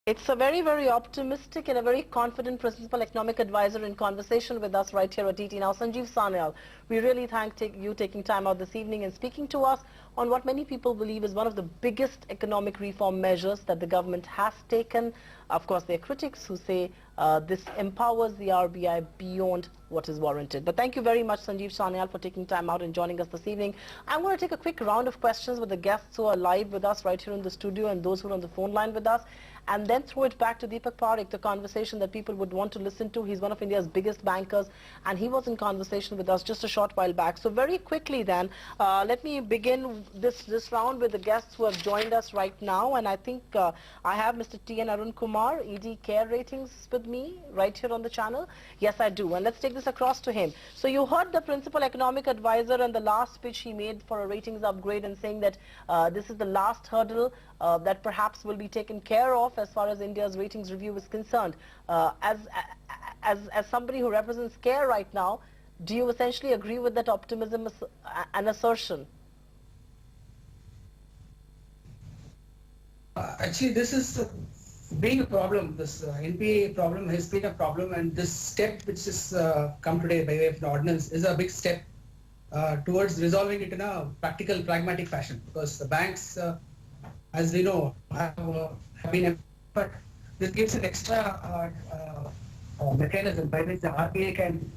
It's a very, very optimistic and a very confident principal economic advisor in conversation with us right here at ET. Now, Sanjeev Sanyal, we really thank you taking time out this evening and speaking to us on what many people believe is one of the biggest economic reform measures that the government has taken. Of course, there are critics who say this empowers the RBI beyond what is warranted. But thank you very much, Sanjeev Sanyal, for taking time out and joining us this evening. I'm going to take a quick round of questions with the guests who are live with us right here in the studio and those who are on the phone line with us, and then throw it back to Deepak Parekh, the conversation that people would want to listen to. He's one of India's biggest bankers, and he was in conversation with us just a short while back. So very quickly then, let me begin this round with the guests who have joined us right now. And I think I have Mr. T.N. Arun Kumar, ED Care Ratings, with me right here on the channel. Yes, I do. And let's take this across to him. So you heard the principal economic advisor and the last speech he made for a ratings upgrade, and saying that this is the last hurdle that perhaps will be taken care of as far as India's ratings review is concerned. As somebody who represents CARE right now, do you essentially agree with that optimism and assertion? Actually, this is being a problem. This NPA problem has been a problem, and this step which has come today by way of the ordinance is a big step towards resolving it in a practical, pragmatic fashion. Because the banks, as we know, have been, but this gives an extra mechanism by which the RBI can,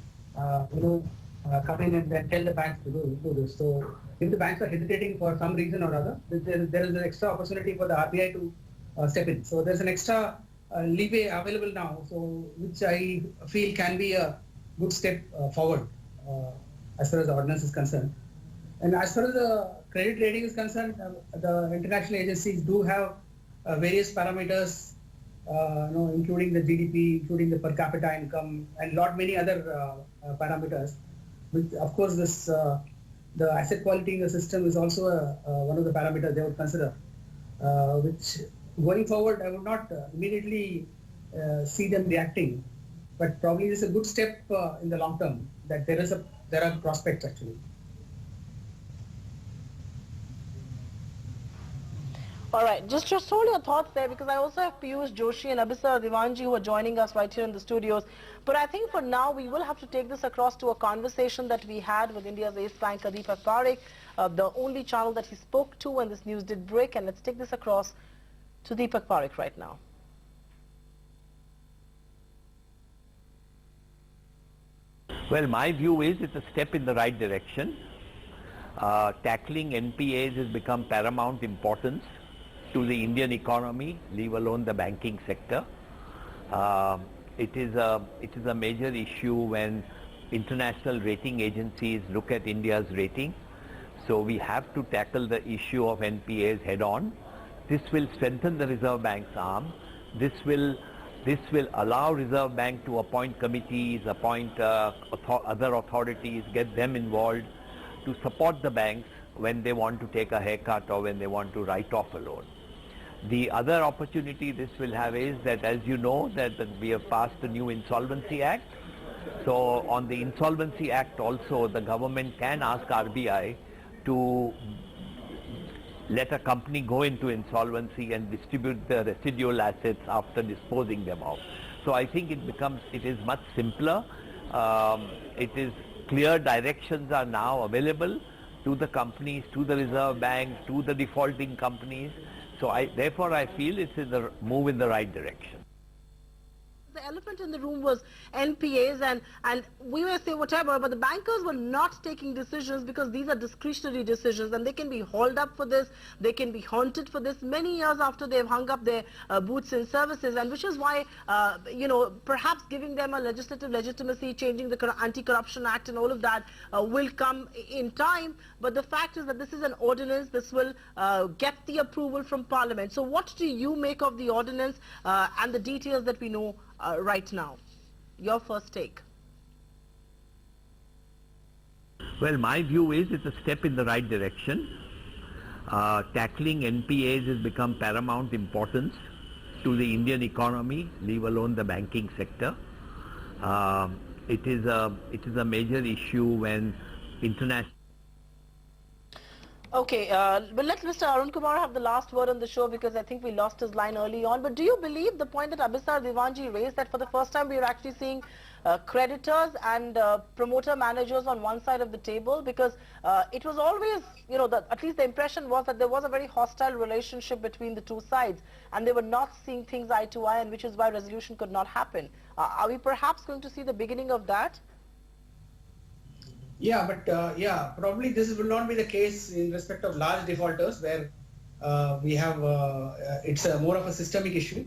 come in and then tell the banks to do this. So if the banks are hesitating for some reason or other, there is an extra opportunity for the RBI to step in. So there's an extra leeway available now, so which I feel can be a good step forward as far as the ordinance is concerned. And as far as the credit rating is concerned, the international agencies do have various parameters, including the GDP, including the per capita income, and many other parameters. Which, of course, this the asset quality in the system is also one of the parameters they would consider. Which, going forward, I would not immediately see them reacting, but probably this is a good step in the long term. That there are prospects actually. All right, just hold your thoughts there, because I also have Piyush Joshi and Abhisar Divanji who are joining us right here in the studios. But I think for now we will have to take this across to a conversation that we had with India's ace banker Deepak Parekh, the only channel that he spoke to when this news did break. And let's take this across to Deepak Parekh right now. Well, my view is it's a step in the right direction. Tackling NPAs has become paramount importance to the Indian economy, leave alone the banking sector. It is a major issue when international rating agencies look at India's rating. So we have to tackle the issue of NPAs head on. This will strengthen the Reserve Bank's arm. This will allow Reserve Bank to appoint committees, appoint other authorities, get them involved to support the banks when they want to take a haircut or when they want to write off a loan. The other opportunity this will have is that, as you know, that we have passed the new Insolvency Act. So on the Insolvency Act also, the government can ask RBI to let a company go into insolvency and distribute the residual assets after disposing them off. So I think it is much simpler. It is clear directions are now available to the companies, to the Reserve Bank, to the defaulting companies. So therefore I feel it's a move in the right direction. The elephant in the room was NPAs, and we may say whatever, but the bankers were not taking decisions because these are discretionary decisions, and they can be hauled up for this, they can be haunted for this many years after they've hung up their boots in services, and which is why, perhaps giving them a legislative legitimacy, changing the Anti-Corruption Act and all of that will come in time. But the fact is that this is an ordinance. This will get the approval from Parliament. So what do you make of the ordinance and the details that we know right now? Your first take. Well, my view is it's a step in the right direction. Tackling NPAs has become paramount importance to the Indian economy, leave alone the banking sector. It is a major issue when international Okay, but let Mr. Arun Kumar have the last word on the show because I think we lost his line early on. But do you believe the point that Abhisar Diwanji raised, that for the first time we are actually seeing creditors and promoter managers on one side of the table? Because it was always, you know, at least the impression was that there was a very hostile relationship between the two sides and they were not seeing things eye to eye, and which is why resolution could not happen. Are we perhaps going to see the beginning of that? Yeah, but yeah, probably this will not be the case in respect of large defaulters where we have, it's more of a systemic issue.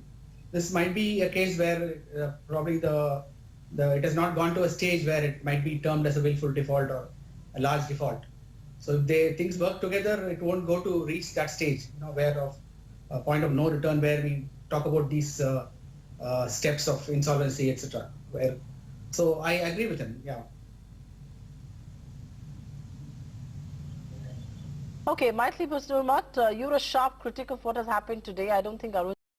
This might be a case where probably it has not gone to a stage where it might be termed as a willful default or a large default. So if things work together, it won't go to reach that stage, you know, where of a point of no return where we talk about these steps of insolvency, etc. So I agree with him, yeah. Okay, Maithili Pusnurmat, you're a sharp critic of what has happened today. I don't think Arun